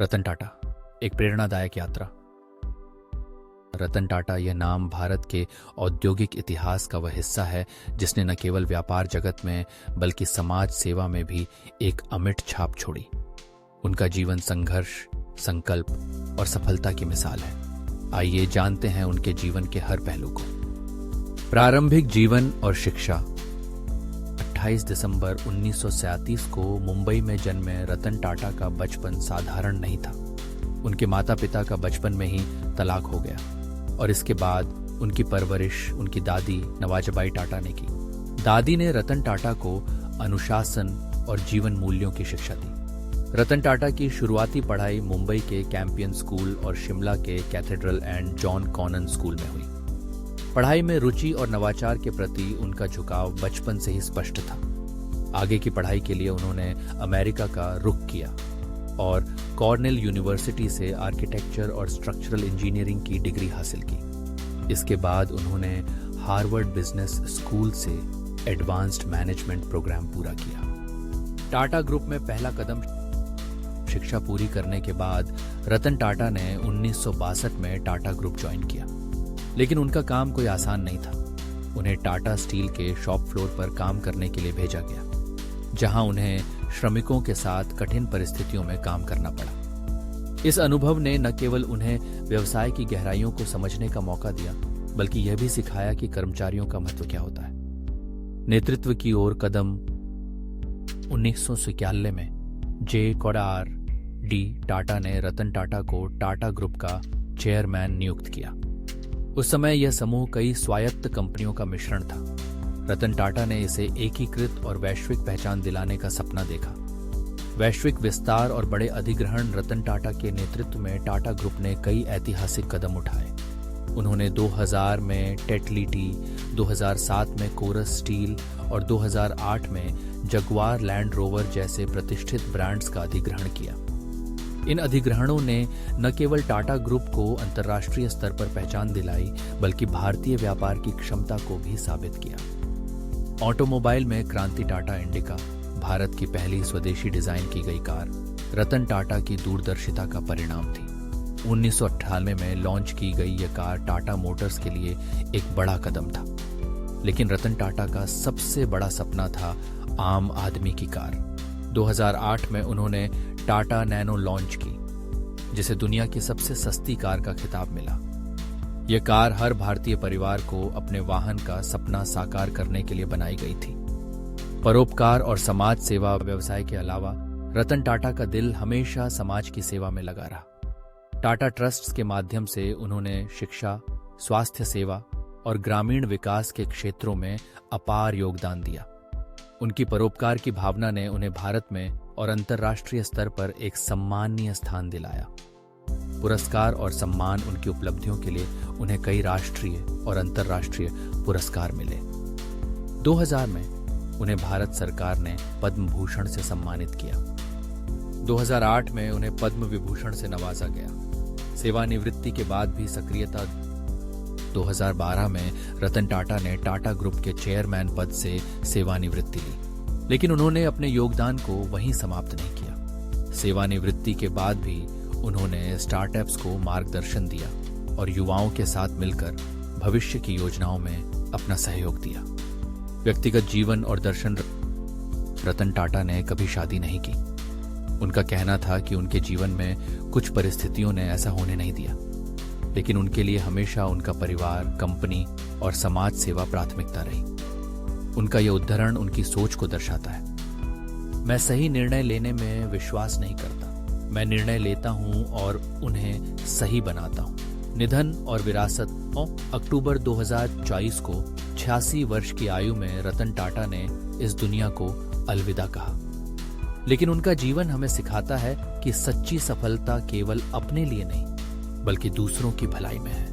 रतन टाटा, एक प्रेरणादायक यात्रा। रतन टाटा यह नाम भारत के औद्योगिक इतिहास का वह हिस्सा है जिसने न केवल व्यापार जगत में बल्कि समाज सेवा में भी एक अमिट छाप छोड़ी। उनका जीवन संघर्ष, संकल्प और सफलता की मिसाल है। आइए जानते हैं उनके जीवन के हर पहलू को। प्रारंभिक जीवन और शिक्षा। 28 दिसंबर 1937 को मुंबई में जन्मे रतन टाटा का बचपन साधारण नहीं था। उनके माता पिता का बचपन में ही तलाक हो गया और इसके बाद उनकी परवरिश उनकी दादी नवाजबाई टाटा ने की। दादी ने रतन टाटा को अनुशासन और जीवन मूल्यों की शिक्षा दी। रतन टाटा की शुरुआती पढ़ाई मुंबई के कैंपियन स्कूल और शिमला के cathedral and John Connon school में हुई। पढ़ाई में रुचि और नवाचार के प्रति उनका झुकाव बचपन से ही स्पष्ट था। आगे की पढ़ाई के लिए उन्होंने अमेरिका का रुख किया और कॉर्नेल यूनिवर्सिटी से आर्किटेक्चर और स्ट्रक्चरल इंजीनियरिंग की डिग्री हासिल की। इसके बाद उन्होंने हार्वर्ड बिजनेस स्कूल से एडवांस्ड मैनेजमेंट प्रोग्राम पूरा किया। टाटा ग्रुप में पहला कदम शिक्षा पूरी करने के बाद रतन टाटा ने 1962 में टाटा ग्रुप ज्वाइन किया, लेकिन उनका काम कोई आसान नहीं था। उन्हें टाटा स्टील के शॉप फ्लोर पर काम करने के लिए भेजा गया, जहां उन्हें श्रमिकों के साथ कठिन परिस्थितियों में काम करना पड़ा। इस अनुभव ने न केवल उन्हें व्यवसाय की गहराइयों को समझने का मौका दिया, बल्कि यह भी सिखाया कि कर्मचारियों का महत्व क्या होता है। नेतृत्व की ओर कदम। 1991 में जे कोडार डी टाटा ने रतन टाटा को टाटा ग्रुप का चेयरमैन नियुक्त किया। उस समय यह समूह कई स्वायत्त कंपनियों का मिश्रण था। रतन टाटा ने इसे एकीकृत और वैश्विक पहचान दिलाने का सपना देखा। वैश्विक विस्तार और बड़े अधिग्रहण। रतन टाटा के नेतृत्व में टाटा ग्रुप ने कई ऐतिहासिक कदम उठाए। उन्होंने 2000 में टेटलीटी, 2007 में कोरस स्टील और 2008 में जगुआर लैंड रोवर जैसे प्रतिष्ठित ब्रांड्स का अधिग्रहण किया। इन अधिग्रहणों ने न केवल टाटा ग्रुप को अंतर्राष्ट्रीय स्तर पर पहचान दिलाई, बल्कि भारतीय व्यापार की क्षमता को भी साबित किया। ऑटोमोबाइल में क्रांति। टाटा इंडिका, भारत की पहली स्वदेशी डिजाइन की गई कार, रतन टाटा की दूरदर्शिता का परिणाम थी। 1998 में लॉन्च की गई यह कार टाटा मोटर्स के लिए एक बड़ा कदम था, लेकिन रतन टाटा का सबसे बड़ा सपना था आम आदमी की कार। 2008 में उन्होंने टाटा नैनो लॉन्च की, जिसे दुनिया की सबसे सस्ती कार का खिताब मिला। यह कार हर भारतीय परिवार को अपने वाहन का सपना साकार करने के लिए बनाई गई थी। परोपकार और समाज सेवा व्यवसाय के अलावा रतन टाटा का दिल हमेशा समाज की सेवा में लगा रहा। टाटा ट्रस्ट्स के माध्यम से उन्होंने शिक्षा, स्वास्थ्य सेवा और ग्रामीण विकास के क्षेत्रों में अपार योगदान दिया। उनकी परोपकार की भावना ने उन्हें भारत में और अंतर्राष्ट्रीय स्तर पर एक सम्माननीय स्थान दिलाया। पुरस्कार और सम्मान। उनकी उपलब्धियों के लिए उन्हें कई राष्ट्रीय और अंतर्राष्ट्रीय पुरस्कार मिले। 2000 में उन्हें भारत सरकार ने पद्म भूषण से सम्मानित किया। 2008 में उन्हें पद्म विभूषण से नवाजा गया। सेवानिवृत्ति के बाद भी सक्रियता। 2012 में रतन टाटा ने टाटा ग्रुप के चेयरमैन पद से सेवानिवृत्ति ली, लेकिन उन्होंने अपने योगदान को वहीं समाप्त नहीं किया। सेवानिवृत्ति के बाद भी उन्होंने स्टार्टअप्स को मार्गदर्शन दिया और युवाओं के साथ मिलकर भविष्य की योजनाओं में अपना सहयोग दिया। व्यक्तिगत जीवन और दर्शन। रतन टाटा ने कभी शादी नहीं की। उनका कहना था कि उनके जीवन में कुछ परिस्थितियों ने ऐसा होने नहीं दिया, लेकिन उनके लिए हमेशा उनका परिवार, कंपनी और समाज सेवा प्राथमिकता रही। उनका यह उद्धरण उनकी सोच को दर्शाता है। मैं सही निर्णय लेने में विश्वास नहीं करता, मैं निर्णय लेता हूं और उन्हें सही बनाता हूं। निधन और विरासत। अक्टूबर 2024 को 86 वर्ष की आयु में रतन टाटा ने इस दुनिया को अलविदा कहा, लेकिन उनका जीवन हमें सिखाता है कि सच्ची सफलता केवल अपने लिए नहीं, बल्कि दूसरों की भलाई में है।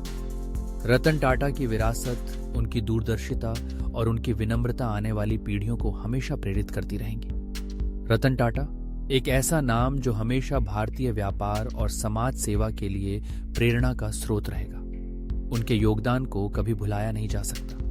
रतन टाटा की विरासत, उनकी दूरदर्शिता और उनकी विनम्रता आने वाली पीढ़ियों को हमेशा प्रेरित करती रहेंगी। रतन टाटा एक ऐसा नाम जो हमेशा भारतीय व्यापार और समाज सेवा के लिए प्रेरणा का स्रोत रहेगा। उनके योगदान को कभी भुलाया नहीं जा सकता।